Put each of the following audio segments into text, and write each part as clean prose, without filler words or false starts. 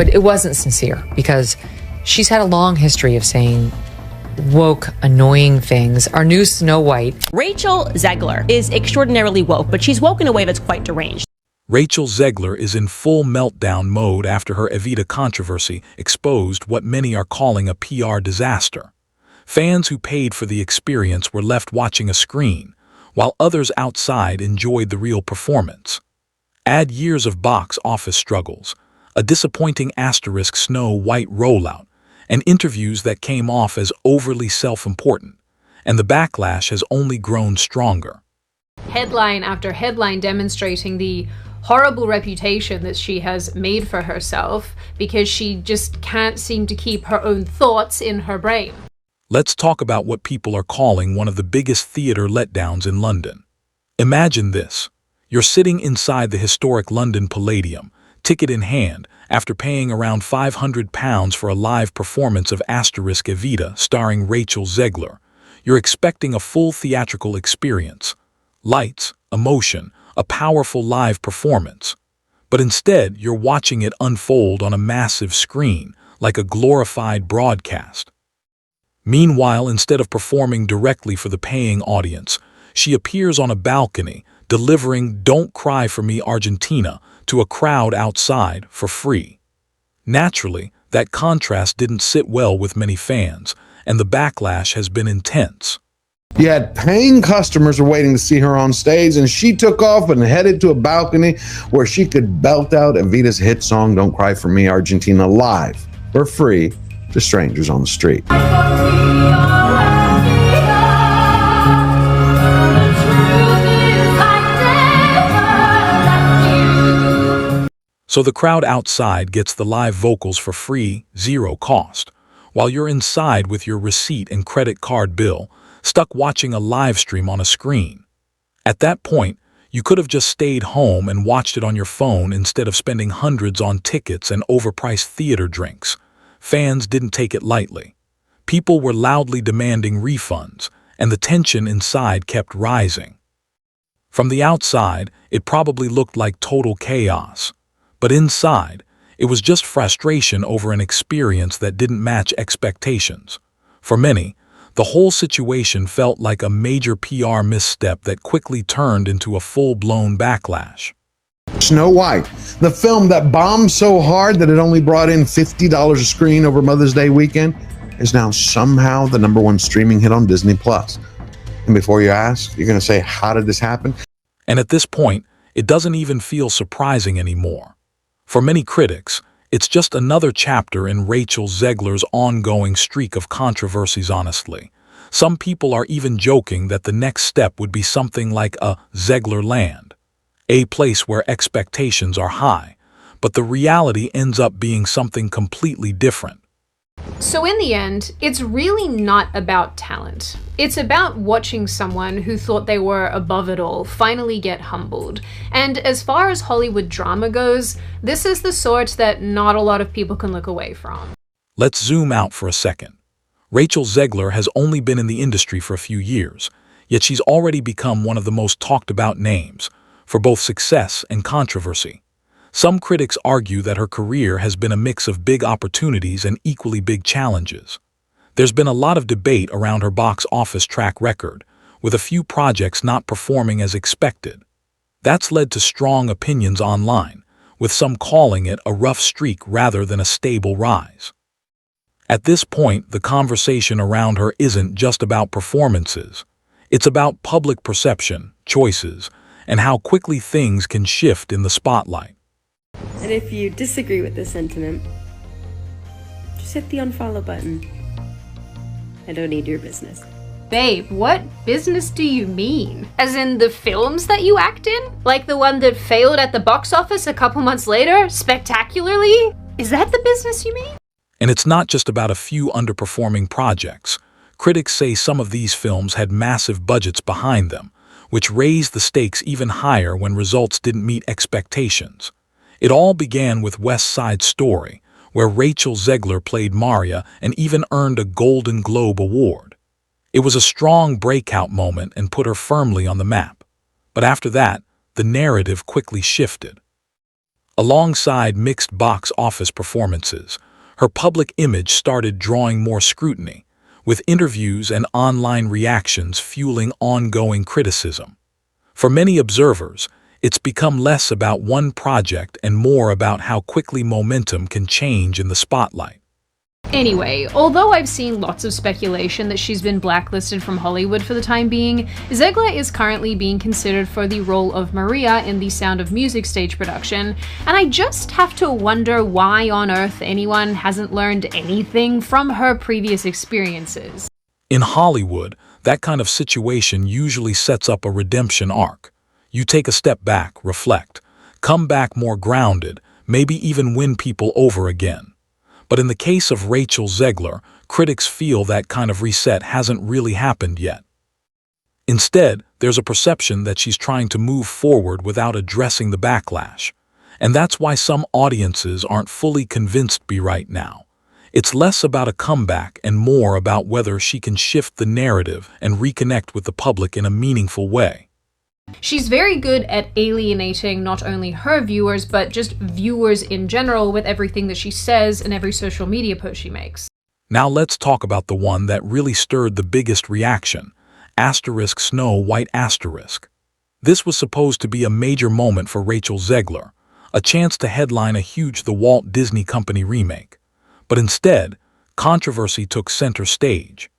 But it wasn't sincere because she's had a long history of saying woke, annoying things. Our new Snow White. Rachel Zegler is extraordinarily woke, but she's woke in a way that's quite deranged. Rachel Zegler is in full meltdown mode after her Evita controversy exposed what many are calling a PR disaster. Fans who paid for the experience were left watching a screen, while others outside enjoyed the real performance. Add years of box office struggles, a disappointing asterisk Snow White rollout, and interviews that came off as overly self-important, and the backlash has only grown stronger. Headline after headline demonstrating the horrible reputation that she has made for herself because she just can't seem to keep her own thoughts in her brain. Let's talk about what people are calling one of the biggest theatre letdowns in London. Imagine this. You're sitting inside the historic London Palladium, ticket in hand, after paying around £500 for a live performance of Evita starring Rachel Zegler. You're expecting a full theatrical experience. Lights, emotion, a powerful live performance. But instead, you're watching it unfold on a massive screen, like a glorified broadcast. Meanwhile, instead of performing directly for the paying audience, she appears on a balcony, delivering "Don't Cry for Me, Argentina" to a crowd outside for free. Naturally, that contrast didn't sit well with many fans, and the backlash has been intense. You had paying customers were waiting to see her on stage, and she took off and headed to a balcony where she could belt out Evita's hit song, "Don't Cry for Me, Argentina," live for free to strangers on the street. So the crowd outside gets the live vocals for free, zero cost, while you're inside with your receipt and credit card bill, stuck watching a live stream on a screen. At that point, you could have just stayed home and watched it on your phone instead of spending hundreds on tickets and overpriced theater drinks. Fans didn't take it lightly. People were loudly demanding refunds, and the tension inside kept rising. From the outside, it probably looked like total chaos. But inside, it was just frustration over an experience that didn't match expectations. For many, the whole situation felt like a major PR misstep that quickly turned into a full-blown backlash. Snow White, the film that bombed so hard that it only brought in $50 a screen over Mother's Day weekend, is now somehow the #1 streaming hit on Disney+. And before you ask, you're going to say, how did this happen? And at this point, it doesn't even feel surprising anymore. For many critics, it's just another chapter in Rachel Zegler's ongoing streak of controversies, honestly. Some people are even joking that the next step would be something like a Zegler land, a place where expectations are high, but the reality ends up being something completely different. So in the end, it's really not about talent. It's about watching someone who thought they were above it all finally get humbled. And as far as Hollywood drama goes, this is the sort that not a lot of people can look away from. Let's zoom out for a second. Rachel Zegler has only been in the industry for a few years, yet she's already become one of the most talked about names, for both success and controversy. Some critics argue that her career has been a mix of big opportunities and equally big challenges. There's been a lot of debate around her box office track record, with a few projects not performing as expected. That's led to strong opinions online, with some calling it a rough streak rather than a stable rise. At this point, the conversation around her isn't just about performances. It's about public perception, choices, and how quickly things can shift in the spotlight. And if you disagree with this sentiment, just hit the unfollow button. I don't need your business. Babe, what business do you mean? As in the films that you act in? Like the one that failed at the box office a couple months later, spectacularly? Is that the business you mean? And it's not just about a few underperforming projects. Critics say some of these films had massive budgets behind them, which raised the stakes even higher when results didn't meet expectations. It all began with West Side Story, where Rachel Zegler played Maria and even earned a Golden Globe Award. It was a strong breakout moment and put her firmly on the map. But after that, the narrative quickly shifted. Alongside mixed box office performances, her public image started drawing more scrutiny, with interviews and online reactions fueling ongoing criticism. For many observers, it's become less about one project and more about how quickly momentum can change in the spotlight. Anyway, although I've seen lots of speculation that she's been blacklisted from Hollywood for the time being, Zegler is currently being considered for the role of Maria in the Sound of Music stage production, and I just have to wonder why on earth anyone hasn't learned anything from her previous experiences. In Hollywood, that kind of situation usually sets up a redemption arc. You take a step back, reflect, come back more grounded, maybe even win people over again. But in the case of Rachel Zegler, critics feel that kind of reset hasn't really happened yet. Instead, there's a perception that she's trying to move forward without addressing the backlash. And that's why some audiences aren't fully convinced right now. It's less about a comeback and more about whether she can shift the narrative and reconnect with the public in a meaningful way. She's very good at alienating not only her viewers, but just viewers in general with everything that she says and every social media post she makes. Now let's talk about the one that really stirred the biggest reaction, Snow White. This was supposed to be a major moment for Rachel Zegler, a chance to headline a huge The Walt Disney Company remake. But instead, controversy took center stage.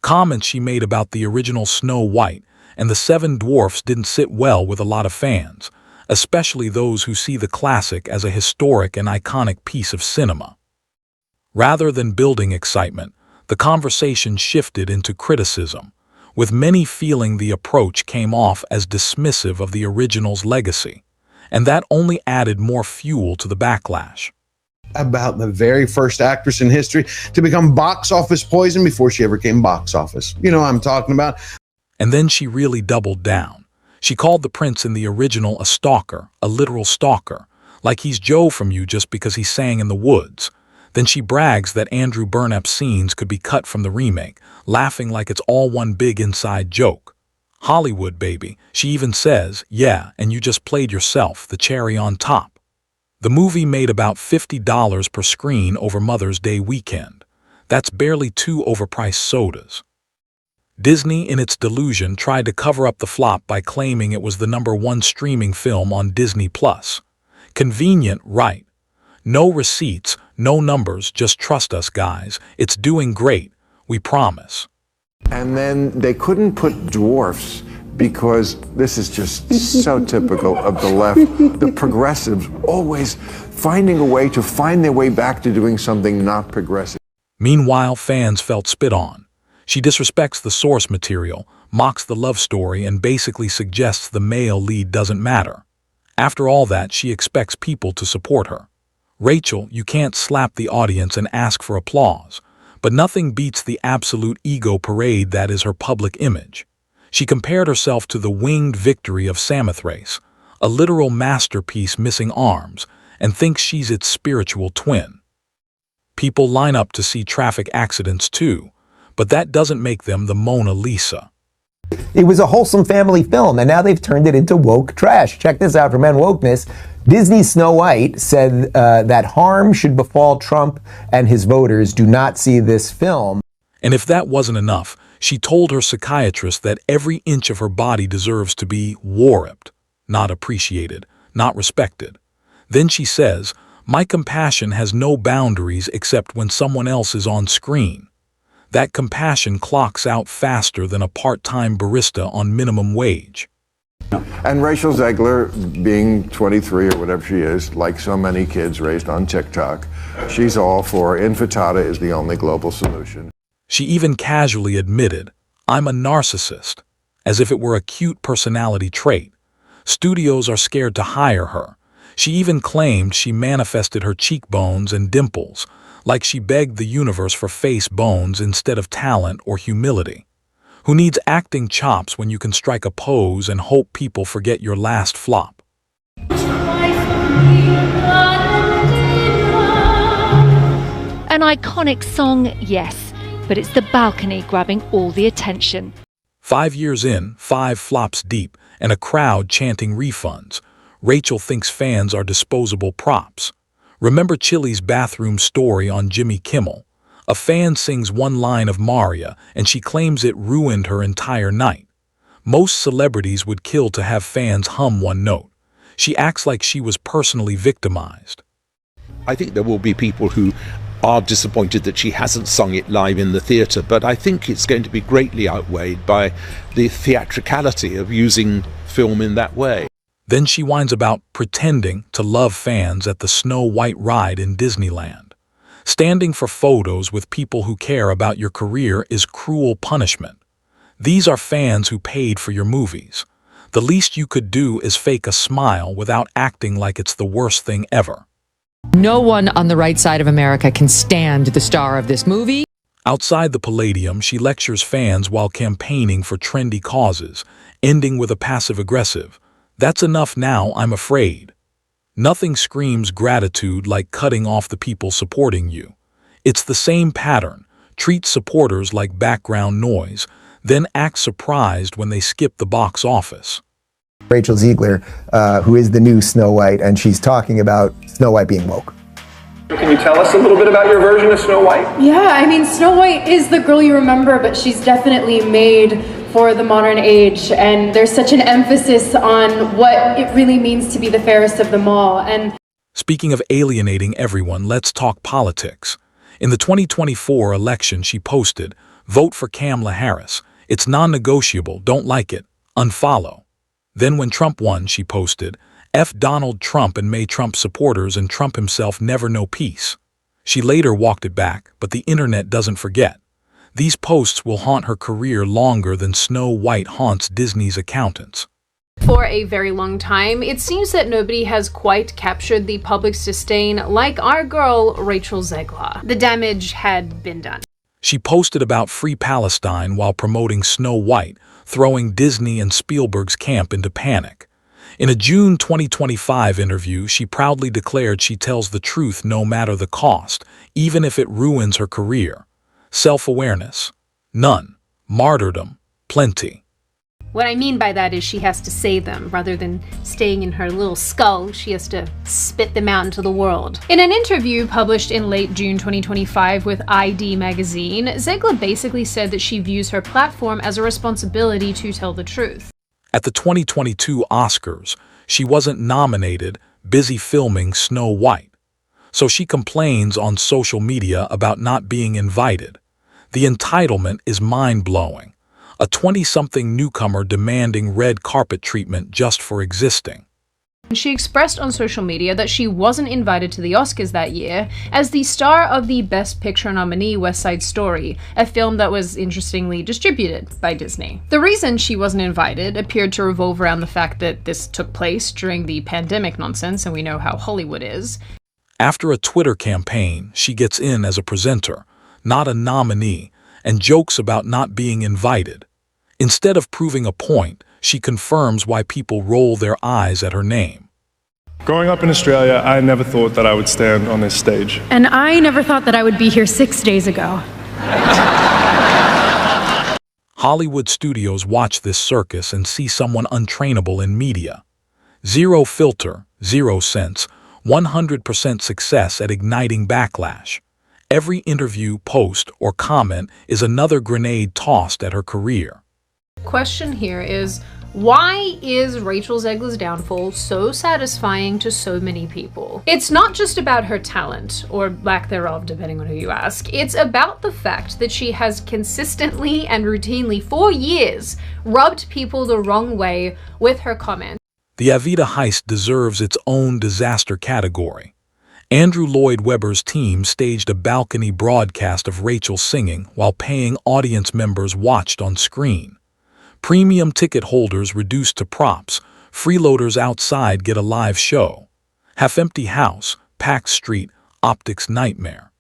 Comments she made about the original Snow White and the Seven Dwarfs didn't sit well with a lot of fans, especially those who see the classic as a historic and iconic piece of cinema. Rather than building excitement, the conversation shifted into criticism, with many feeling the approach came off as dismissive of the original's legacy, and that only added more fuel to the backlash. About the very first actress in history to become box office poison before she ever came box office. You know what I'm talking about. And then she really doubled down. She called the prince in the original a stalker, a literal stalker, like he's Joe from You just because he sang in the woods. Then she brags that Andrew Burnap's scenes could be cut from the remake, laughing like it's all one big inside joke. Hollywood, baby. She even says, yeah, and you just played yourself, the cherry on top. The movie made about $50 per screen over Mother's Day weekend. That's barely 2 overpriced sodas. Disney, in its delusion, tried to cover up the flop by claiming it was the #1 streaming film on Disney+. Convenient, right? No receipts, no numbers, just trust us, guys. It's doing great, we promise. And then they couldn't put dwarfs because this is just so typical of the left. The progressives always finding a way to find their way back to doing something not progressive. Meanwhile, fans felt spit on. She disrespects the source material, mocks the love story, and basically suggests the male lead doesn't matter. After all that, she expects people to support her. Rachel, you can't slap the audience and ask for applause, but nothing beats the absolute ego parade that is her public image. She compared herself to the winged victory of Samothrace, a literal masterpiece missing arms, and thinks she's its spiritual twin. People line up to see traffic accidents too, but that doesn't make them the Mona Lisa. It was a wholesome family film, and now they've turned it into woke trash. Check this out from Wokeness. Disney's Snow White said that harm should befall Trump and his voters. Do not see this film. And if that wasn't enough, she told her psychiatrist that every inch of her body deserves to be warped, not appreciated, not respected. Then she says, my compassion has no boundaries except when someone else is on screen. That compassion clocks out faster than a part-time barista on minimum wage. And Rachel Zegler, being 23 or whatever she is, like so many kids raised on TikTok, she's all for infantata is the only global solution. She even casually admitted, I'm a narcissist, as if it were a cute personality trait. Studios are scared to hire her. She even claimed she manifested her cheekbones and dimples, like she begged the universe for face bones instead of talent or humility. Who needs acting chops when you can strike a pose and hope people forget your last flop? An iconic song, yes, but it's the balcony grabbing all the attention. 5 years in, 5 flops deep, and a crowd chanting refunds, Rachel thinks fans are disposable props. Remember Chili's bathroom story on Jimmy Kimmel? A fan sings one line of Maria and she claims it ruined her entire night. Most celebrities would kill to have fans hum one note. She acts like she was personally victimized. I think there will be people who are disappointed that she hasn't sung it live in the theatre, but I think it's going to be greatly outweighed by the theatricality of using film in that way. Then she whines about pretending to love fans at the Snow White ride in Disneyland. Standing for photos with people who care about your career is cruel punishment. These are fans who paid for your movies. The least you could do is fake a smile without acting like it's the worst thing ever. No one on the right side of America can stand the star of this movie. Outside the Palladium, she lectures fans while campaigning for trendy causes, ending with a passive-aggressive, "That's enough now, I'm afraid." Nothing screams gratitude like cutting off the people supporting you. It's the same pattern. Treat supporters like background noise, then act surprised when they skip the box office. Rachel Zegler, who is the new Snow White, and she's talking about Snow White being woke. Can you tell us a little bit about your version of Snow White? Yeah, I mean, Snow White is the girl you remember, but she's definitely made for the modern age, and there's such an emphasis on what it really means to be the fairest of them all. And speaking of alienating everyone, let's talk politics. In the 2024 election, she posted, "Vote for Kamala Harris. It's non-negotiable, don't like it, unfollow." Then when Trump won, she posted, "F Donald Trump and May Trump supporters and Trump himself never know peace." She later walked it back, but the internet doesn't forget. These posts will haunt her career longer than Snow White haunts Disney's accountants. For a very long time, it seems that nobody has quite captured the public's disdain like our girl, Rachel Zegler. The damage had been done. She posted about Free Palestine while promoting Snow White, throwing Disney and Spielberg's camp into panic. In a June 2025 interview, she proudly declared she tells the truth no matter the cost, even if it ruins her career. Self-awareness? None. Martyrdom? Plenty. What I mean by that is she has to say them. Rather than staying in her little skull, she has to spit them out into the world. In an interview published in late June 2025 with ID magazine, Zegler basically said that she views her platform as a responsibility to tell the truth. At the 2022 Oscars, she wasn't nominated, busy filming Snow White. So she complains on social media about not being invited. The entitlement is mind-blowing. A 20-something newcomer demanding red carpet treatment just for existing. She expressed on social media that she wasn't invited to the Oscars that year as the star of the Best Picture nominee West Side Story, a film that was interestingly distributed by Disney. The reason she wasn't invited appeared to revolve around the fact that this took place during the pandemic nonsense, and we know how Hollywood is. After a Twitter campaign, she gets in as a presenter, not a nominee, and jokes about not being invited. Instead of proving a point, she confirms why people roll their eyes at her name. Growing up in Australia, I never thought that I would stand on this stage. And I never thought that I would be here 6 days ago. Hollywood studios watch this circus and see someone untrainable in media. Zero filter, 0 sense, 100% success at igniting backlash. Every interview, post, or comment is another grenade tossed at her career. Question here is, why is Rachel Zegler's downfall so satisfying to so many people? It's not just about her talent, or lack thereof, depending on who you ask. It's about the fact that she has consistently and routinely, for years, rubbed people the wrong way with her comments. The Evita heist deserves its own disaster category. Andrew Lloyd Webber's team staged a balcony broadcast of Rachel singing while paying audience members watched on screen. Premium ticket holders reduced to props, freeloaders outside get a live show. Half-empty house, packed street, optics nightmare.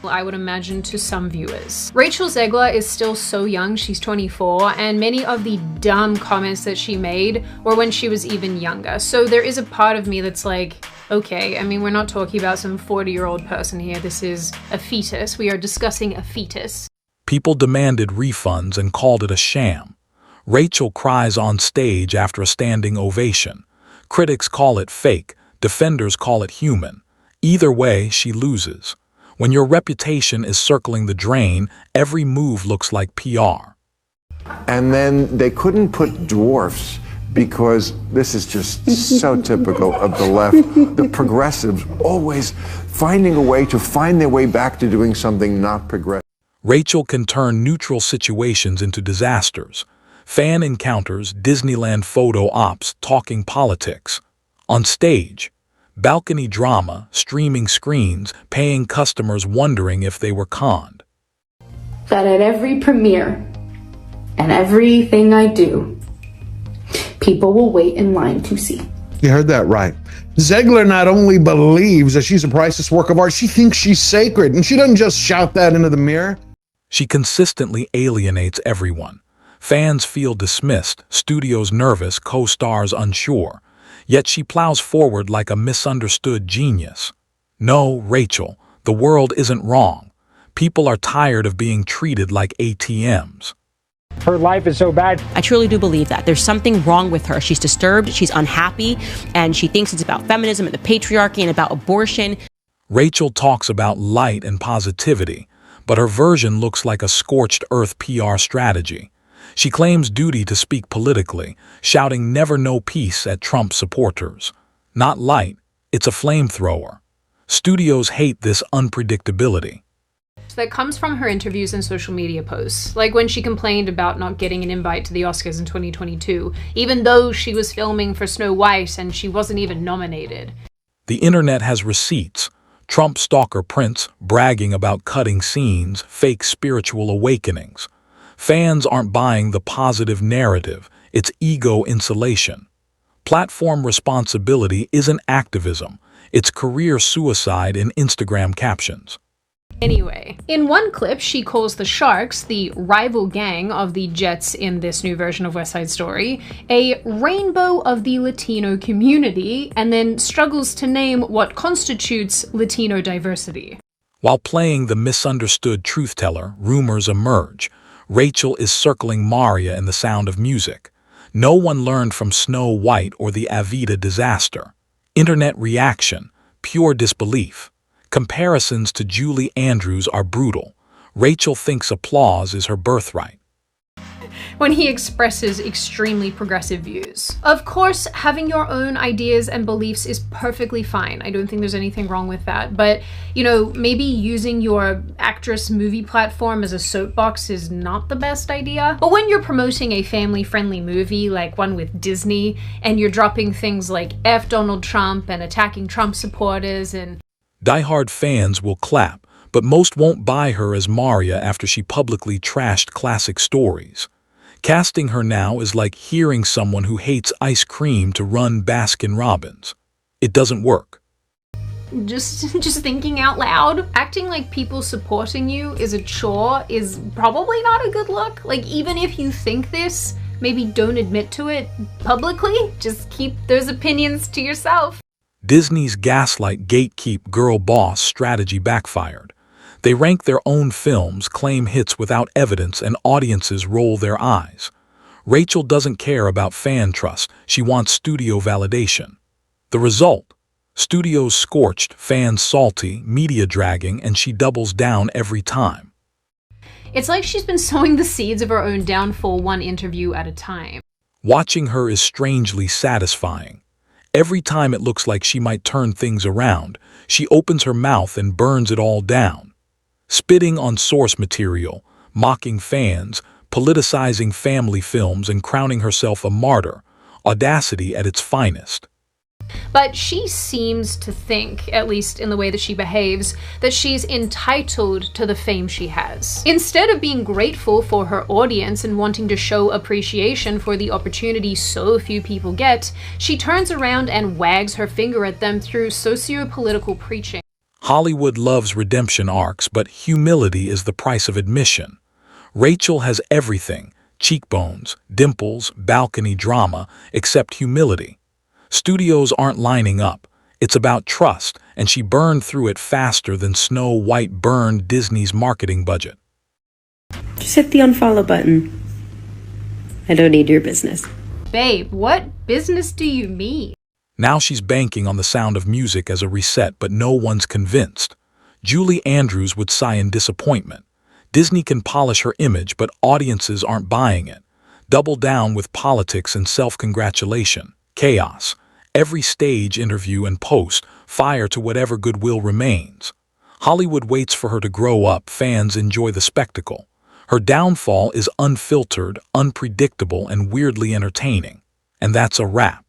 I would imagine to some viewers. Rachel Zegler is still so young, she's 24, and many of the dumb comments that she made were when she was even younger. So there is a part of me that's like, okay, I mean, we're not talking about some 40-year-old person here. This is a fetus. We are discussing a fetus. People demanded refunds and called it a sham. Rachel cries on stage after a standing ovation. Critics call it fake, defenders call it human. Either way, she loses. When your reputation is circling the drain, every move looks like PR. And then they couldn't put dwarfs because this is just so typical of the left. The progressives always finding a way to find their way back to doing something not progressive. Rachel can turn neutral situations into disasters. Fan encounters, Disneyland photo ops, talking politics. On stage, balcony drama, streaming screens, paying customers wondering if they were conned. That at every premiere and everything I do, people will wait in line to see. You heard that right. Zegler not only believes that she's a priceless work of art, she thinks she's sacred, and she doesn't just shout that into the mirror. She consistently alienates everyone. Fans feel dismissed, studios nervous, co-stars unsure. Yet she plows forward like a misunderstood genius. No, Rachel, the world isn't wrong. People are tired of being treated like ATMs. Her life is so bad. I truly do believe that. There's something wrong with her. She's disturbed, she's unhappy, and she thinks it's about feminism and the patriarchy and about abortion. Rachel talks about light and positivity, but her version looks like a scorched earth PR strategy. She claims duty to speak politically, shouting never no peace at Trump supporters. Not light, it's a flamethrower. Studios hate this unpredictability. That comes from her interviews and social media posts, like when she complained about not getting an invite to the Oscars in 2022, even though she was filming for Snow White and she wasn't even nominated. The internet has receipts. Trump stalker Prince bragging about cutting scenes, fake spiritual awakenings. Fans aren't buying the positive narrative, it's ego insulation. Platform responsibility isn't activism, it's career suicide in Instagram captions. Anyway, in one clip, she calls the Sharks, the rival gang of the Jets in this new version of West Side Story, a rainbow of the Latino community, and then struggles to name what constitutes Latino diversity. While playing the misunderstood truth-teller, rumors emerge. Rachel is circling Maria in The Sound of Music. No one learned from Snow White or the Evita disaster. Internet reaction, pure disbelief. Comparisons to Julie Andrews are brutal. Rachel thinks applause is her birthright. When he expresses extremely progressive views. Of course, having your own ideas and beliefs is perfectly fine. I don't think there's anything wrong with that. But, maybe using your actress movie platform as a soapbox is not the best idea. But when you're promoting a family-friendly movie, like one with Disney, and you're dropping things like F Donald Trump and attacking Trump supporters and... Die-hard fans will clap, but most won't buy her as Maria after she publicly trashed classic stories. Casting her now is like hearing someone who hates ice cream to run Baskin-Robbins. It doesn't work. Just thinking out loud, acting like people supporting you is a chore is probably not a good look. Like, even if you think this, maybe don't admit to it publicly. Just keep those opinions to yourself. Disney's gaslight gatekeep girl boss strategy backfired. They rank their own films, claim hits without evidence, and audiences roll their eyes. Rachel doesn't care about fan trust, she wants studio validation. The result? Studios scorched, fans salty, media dragging, and she doubles down every time. It's like she's been sowing the seeds of her own downfall one interview at a time. Watching her is strangely satisfying. Every time it looks like she might turn things around, she opens her mouth and burns it all down. Spitting on source material, mocking fans, politicizing family films, and crowning herself a martyr. Audacity at its finest. But she seems to think, at least in the way that she behaves, that she's entitled to the fame she has. Instead of being grateful for her audience and wanting to show appreciation for the opportunity so few people get, she turns around and wags her finger at them through socio-political preaching. Hollywood loves redemption arcs, but humility is the price of admission. Rachel has everything, cheekbones, dimples, balcony drama, except humility. Studios aren't lining up. It's about trust, and she burned through it faster than Snow White burned Disney's marketing budget. Just hit the unfollow button. I don't need your business. Babe, what business do you mean? Now she's banking on the sound of music as a reset, but no one's convinced. Julie Andrews would sigh in disappointment. Disney can polish her image, but audiences aren't buying it. Double down with politics and self-congratulation. Chaos. Every stage, interview, and post, fire to whatever goodwill remains. Hollywood waits for her to grow up, fans enjoy the spectacle. Her downfall is unfiltered, unpredictable, and weirdly entertaining. And that's a wrap.